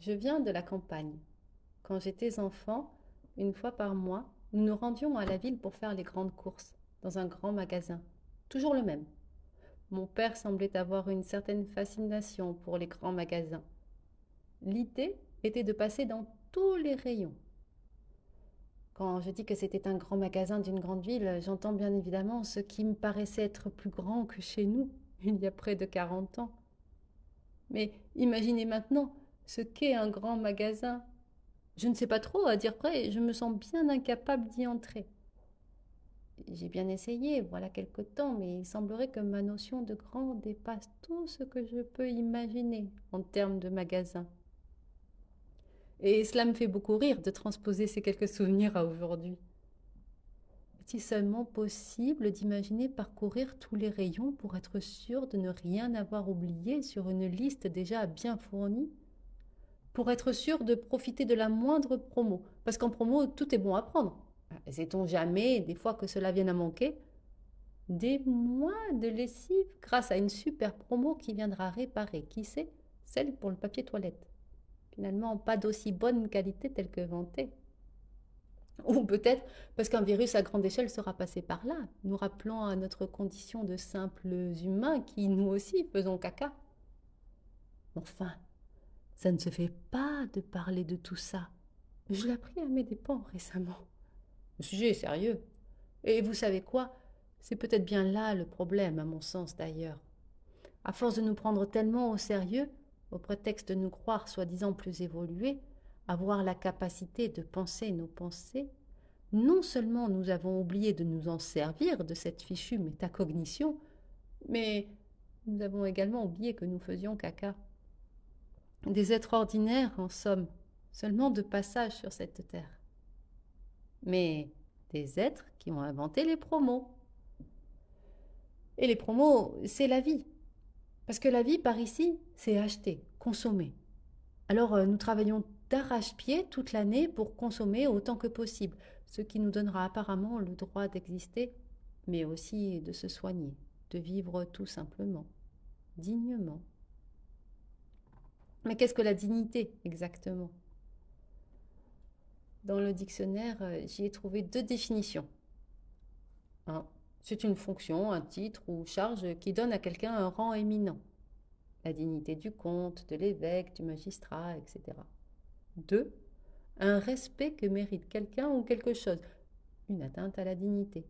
Je viens de la campagne. Quand j'étais enfant, une fois par mois, nous nous rendions à la ville pour faire les grandes courses, dans un grand magasin. Toujours le même. Mon père semblait avoir une certaine fascination pour les grands magasins. L'idée était de passer dans tous les rayons. Quand je dis que c'était un grand magasin d'une grande ville, j'entends bien évidemment ce qui me paraissait être plus grand que chez nous, il y a près de 40 ans. Mais imaginez maintenant ce qu'est un grand magasin. Je ne sais pas trop, à dire vrai, je me sens bien incapable d'y entrer. J'ai bien essayé, voilà quelque temps, mais il semblerait que ma notion de grand dépasse tout ce que je peux imaginer en termes de magasin. Et cela me fait beaucoup rire de transposer ces quelques souvenirs à aujourd'hui. Est-il seulement possible d'imaginer parcourir tous les rayons pour être sûr de ne rien avoir oublié sur une liste déjà bien fournie? Pour être sûr de profiter de la moindre promo. Parce qu'en promo, tout est bon à prendre. Sait-on jamais, des fois que cela vienne à manquer, des mois de lessive grâce à une super promo qui viendra réparer, qui sait, celle pour le papier toilette. Finalement, pas d'aussi bonne qualité telle que vantée. Ou peut-être parce qu'un virus à grande échelle sera passé par là, nous rappelant à notre condition de simples humains qui, nous aussi, faisons caca. Enfin, ça ne se fait pas de parler de tout ça. Je l'ai appris à mes dépens récemment. Le sujet est sérieux. Et vous savez quoi? C'est peut-être bien là le problème, à mon sens d'ailleurs. À force de nous prendre tellement au sérieux, au prétexte de nous croire soi-disant plus évolués, avoir la capacité de penser nos pensées, non seulement nous avons oublié de nous en servir de cette fichue métacognition, mais nous avons également oublié que nous faisions caca. Des êtres ordinaires, en somme, seulement de passage sur cette terre. Mais des êtres qui ont inventé les promos. Et les promos, c'est la vie. Parce que la vie, par ici, c'est acheter, consommer. Alors nous travaillons d'arrache-pied toute l'année pour consommer autant que possible, ce qui nous donnera apparemment le droit d'exister, mais aussi de se soigner, de vivre tout simplement, dignement. Mais qu'est-ce que la dignité exactement? Dans le dictionnaire, j'y ai trouvé deux définitions. Un, c'est une fonction, un titre ou charge qui donne à quelqu'un un rang éminent. La dignité du comte, de l'évêque, du magistrat, etc. Deux, un respect que mérite quelqu'un ou quelque chose, une atteinte à la dignité.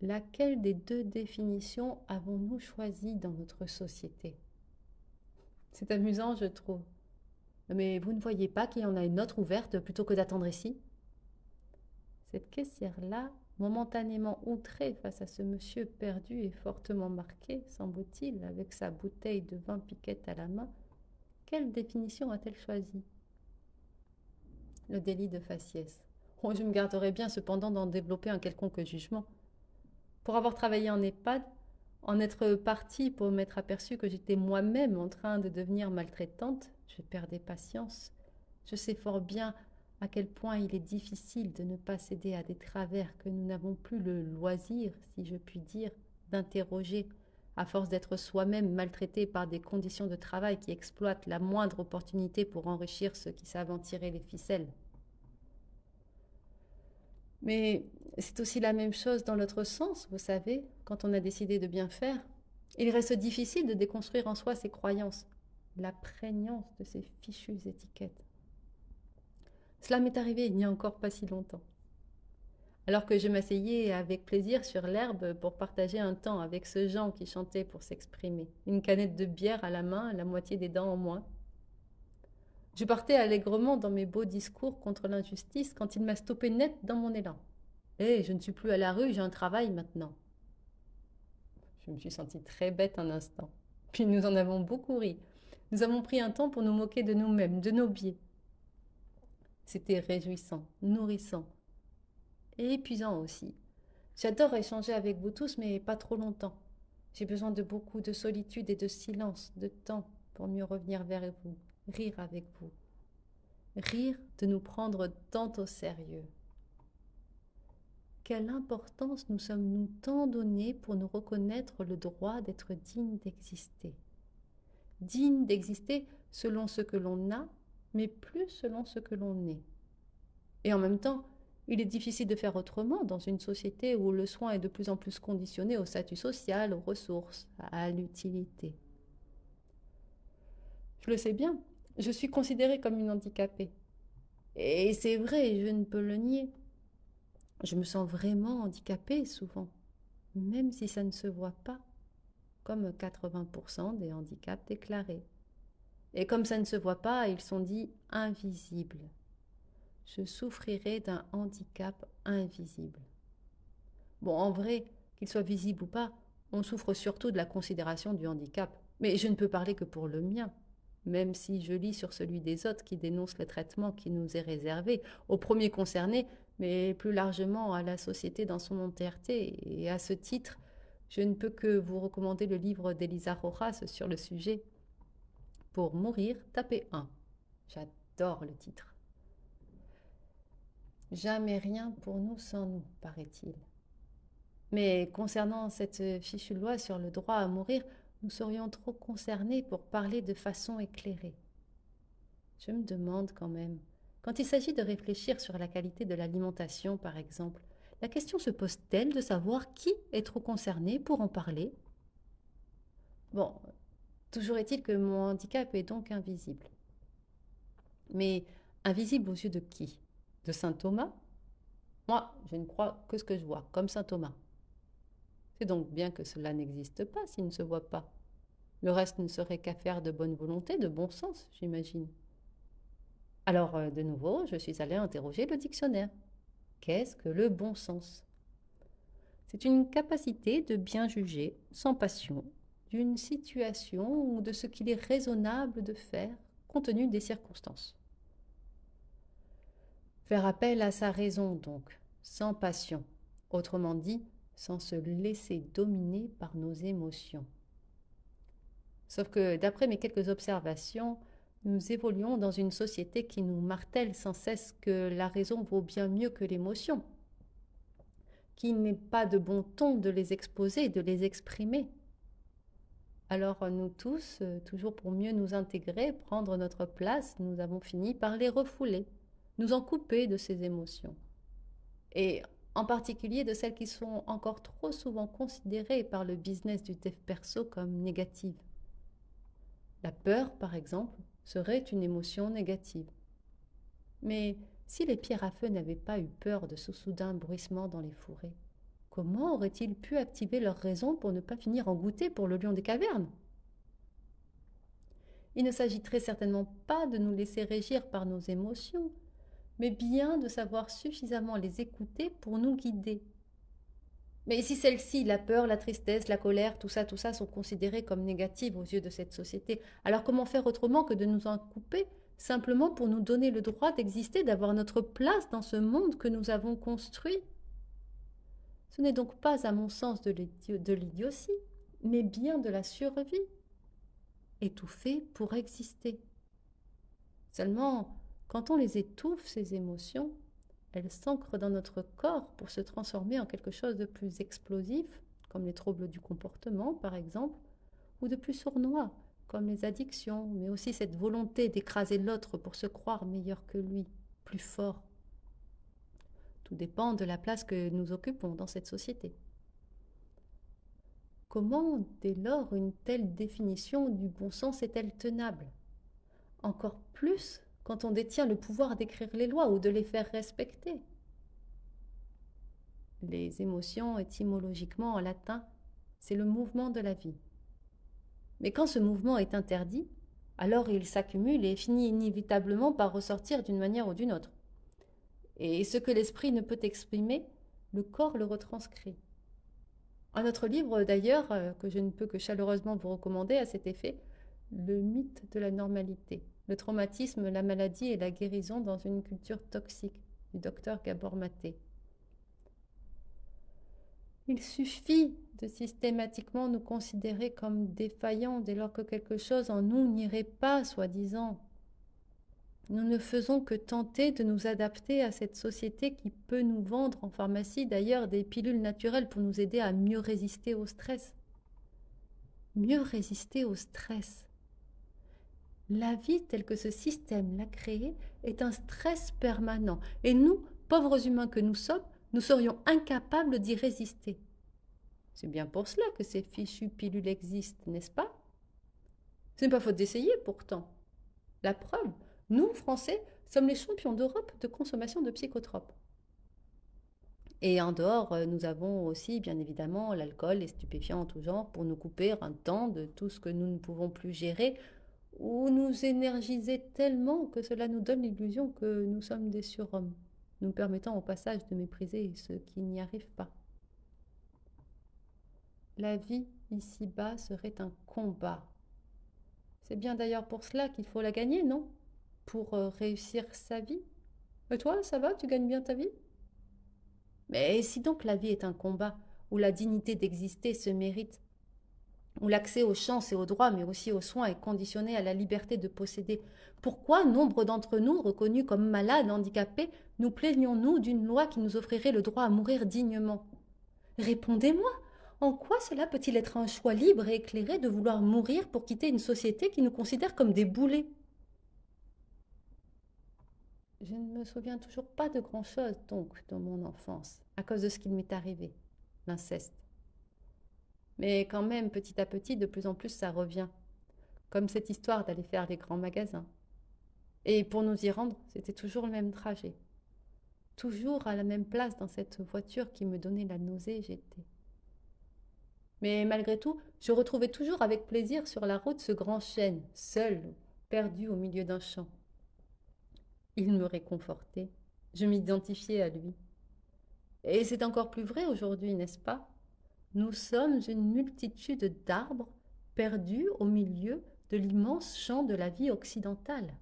Laquelle des deux définitions avons-nous choisi dans notre société? C'est amusant, je trouve. Mais vous ne voyez pas qu'il y en a une autre ouverte plutôt que d'attendre ici? Cette caissière-là, momentanément outrée face à ce monsieur perdu et fortement marqué, semble-t-il, avec sa bouteille de vin piquette à la main, quelle définition a-t-elle choisi? Le délit de faciès. Oh, je me garderai bien cependant d'en développer un quelconque jugement. Pour avoir travaillé en EHPAD, en être partie pour m'être aperçue que j'étais moi-même en train de devenir maltraitante, je perdais patience. Je sais fort bien à quel point il est difficile de ne pas céder à des travers que nous n'avons plus le loisir, si je puis dire, d'interroger, à force d'être soi-même maltraité par des conditions de travail qui exploitent la moindre opportunité pour enrichir ceux qui savent en tirer les ficelles. Mais c'est aussi la même chose dans l'autre sens, vous savez, quand on a décidé de bien faire. Il reste difficile de déconstruire en soi ses croyances, la prégnance de ces fichues étiquettes. Cela m'est arrivé il n'y a encore pas si longtemps. Alors que je m'asseyais avec plaisir sur l'herbe pour partager un temps avec ce Jean qui chantait pour s'exprimer, une canette de bière à la main, la moitié des dents en moins. Je partais allègrement dans mes beaux discours contre l'injustice quand il m'a stoppé net dans mon élan. Eh, je ne suis plus à la rue, j'ai un travail maintenant. Je me suis sentie très bête un instant. Puis nous en avons beaucoup ri. Nous avons pris un temps pour nous moquer de nous-mêmes, de nos biais. C'était réjouissant, nourrissant et épuisant aussi. J'adore échanger avec vous tous, mais pas trop longtemps. J'ai besoin de beaucoup de solitude et de silence, de temps pour mieux revenir vers vous, rire avec vous. Rire de nous prendre tant au sérieux. Quelle importance nous sommes-nous tant donnés pour nous reconnaître le droit d'être dignes d'exister. digne d'exister selon ce que l'on a, mais plus selon ce que l'on est. Et en même temps, il est difficile de faire autrement dans une société où le soin est de plus en plus conditionné au statut social, aux ressources, à l'utilité. Je le sais bien, je suis considérée comme une handicapée. Et c'est vrai, je ne peux le nier. Je me sens vraiment handicapée souvent, même si ça ne se voit pas, comme 80% des handicaps déclarés. Et comme ça ne se voit pas, ils sont dits invisibles. Je souffrirai d'un handicap invisible. Bon, en vrai, qu'il soit visible ou pas, on souffre surtout de la considération du handicap. Mais je ne peux parler que pour le mien, même si je lis sur celui des autres qui dénoncent le traitement qui nous est réservé, aux premiers concernés, mais plus largement à la société dans son entièreté. Et à ce titre, je ne peux que vous recommander le livre d'Elisa Rojas sur le sujet. Pour mourir, tapez 1. J'adore le titre. Jamais rien pour nous sans nous, paraît-il. Mais concernant cette fichue loi sur le droit à mourir, nous serions trop concernés pour parler de façon éclairée. Je me demande quand même, quand il s'agit de réfléchir sur la qualité de l'alimentation, par exemple, la question se pose-t-elle de savoir qui est trop concerné pour en parler? Bon, toujours est-il que mon handicap est donc invisible. Mais invisible aux yeux de qui? De saint Thomas? Moi, je ne crois que ce que je vois, comme saint Thomas. C'est donc bien que cela n'existe pas s'il ne se voit pas. Le reste ne serait qu'affaire de bonne volonté, de bon sens, j'imagine. Alors, de nouveau, je suis allée interroger le dictionnaire. Qu'est-ce que le bon sens? C'est une capacité de bien juger, sans passion, d'une situation ou de ce qu'il est raisonnable de faire, compte tenu des circonstances. Faire appel à sa raison, donc, sans passion. Autrement dit, sans se laisser dominer par nos émotions. Sauf que, d'après mes quelques observations, nous évoluons dans une société qui nous martèle sans cesse que la raison vaut bien mieux que l'émotion, qu'il n'est pas de bon ton de les exposer, de les exprimer. Alors nous tous, toujours pour mieux nous intégrer, prendre notre place, nous avons fini par les refouler, nous en couper de ces émotions. Et en particulier de celles qui sont encore trop souvent considérées par le business du dev perso comme négatives. La peur, par exemple, serait une émotion négative. Mais si les pierres à feu n'avaient pas eu peur de ce soudain bruissement dans les fourrés, comment auraient-ils pu activer leur raison pour ne pas finir en goûter pour le lion des cavernes? Il ne s'agit très certainement pas de nous laisser régir par nos émotions, mais bien de savoir suffisamment les écouter pour nous guider. Mais si celles-ci, la peur, la tristesse, la colère, tout ça, sont considérées comme négatives aux yeux de cette société, alors comment faire autrement que de nous en couper, simplement pour nous donner le droit d'exister, d'avoir notre place dans ce monde que nous avons construit? Ce n'est donc pas, à mon sens, de l'idiotie, mais bien de la survie. Étouffer pour exister. Seulement, quand on les étouffe, ces émotions, elles s'ancrent dans notre corps pour se transformer en quelque chose de plus explosif, comme les troubles du comportement par exemple, ou de plus sournois, comme les addictions, mais aussi cette volonté d'écraser l'autre pour se croire meilleur que lui, plus fort. Tout dépend de la place que nous occupons dans cette société. Comment, dès lors, une telle définition du bon sens est-elle tenable? Encore plus quand on détient le pouvoir d'écrire les lois ou de les faire respecter. Les émotions, étymologiquement en latin, c'est le mouvement de la vie. Mais quand ce mouvement est interdit, alors il s'accumule et finit inévitablement par ressortir d'une manière ou d'une autre. Et ce que l'esprit ne peut exprimer, le corps le retranscrit. Un autre livre d'ailleurs, que je ne peux que chaleureusement vous recommander à cet effet, Le mythe de la normalité, le traumatisme, la maladie et la guérison dans une culture toxique, du docteur Gabor Maté. Il suffit de systématiquement nous considérer comme défaillants dès lors que quelque chose en nous n'irait pas, soi-disant. Nous ne faisons que tenter de nous adapter à cette société qui peut nous vendre en pharmacie d'ailleurs des pilules naturelles pour nous aider à mieux résister au stress. Mieux résister au stress. La vie telle que ce système l'a créée est un stress permanent. Et nous, pauvres humains que nous sommes, nous serions incapables d'y résister. C'est bien pour cela que ces fichues pilules existent, n'est-ce pas? Ce n'est pas faute d'essayer pourtant. La preuve, nous, Français, sommes les champions d'Europe de consommation de psychotropes. Et en dehors, nous avons aussi, bien évidemment, l'alcool, les stupéfiants en tout genre, pour nous couper un temps de tout ce que nous ne pouvons plus gérer, ou nous énergiser tellement que cela nous donne l'illusion que nous sommes des surhommes, nous permettant au passage de mépriser ceux qui n'y arrivent pas. La vie ici-bas serait un combat. C'est bien d'ailleurs pour cela qu'il faut la gagner, non? Pour réussir sa vie. Et toi, ça va? Tu gagnes bien ta vie? Mais si donc la vie est un combat, où la dignité d'exister se mérite, où l'accès aux chances et aux droits, mais aussi aux soins, est conditionné à la liberté de posséder, pourquoi nombre d'entre nous, reconnus comme malades, handicapés, nous plaignons-nous d'une loi qui nous offrirait le droit à mourir dignement? Répondez-moi, en quoi cela peut-il être un choix libre et éclairé de vouloir mourir pour quitter une société qui nous considère comme des boulets? Je ne me souviens toujours pas de grand-chose, donc, dans mon enfance, à cause de ce qui m'est arrivé, l'inceste. Mais quand même, petit à petit, de plus en plus, ça revient. Comme cette histoire d'aller faire les grands magasins. Et pour nous y rendre, c'était toujours le même trajet. Toujours à la même place dans cette voiture qui me donnait la nausée, j'étais. Mais malgré tout, je retrouvais toujours avec plaisir sur la route ce grand chêne, seul, perdu au milieu d'un champ. Il me réconfortait. Je m'identifiais à lui. Et c'est encore plus vrai aujourd'hui, n'est-ce pas? Nous sommes une multitude d'arbres perdus au milieu de l'immense champ de la vie occidentale.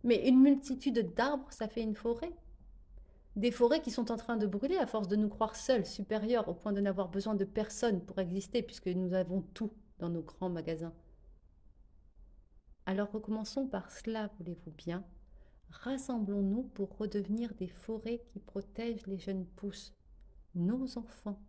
Mais une multitude d'arbres, ça fait une forêt. Des forêts qui sont en train de brûler à force de nous croire seuls, supérieurs, au point de n'avoir besoin de personne pour exister, puisque nous avons tout dans nos grands magasins. Alors recommençons par cela, voulez-vous bien? Rassemblons-nous pour redevenir des forêts qui protègent les jeunes pousses, nos enfants.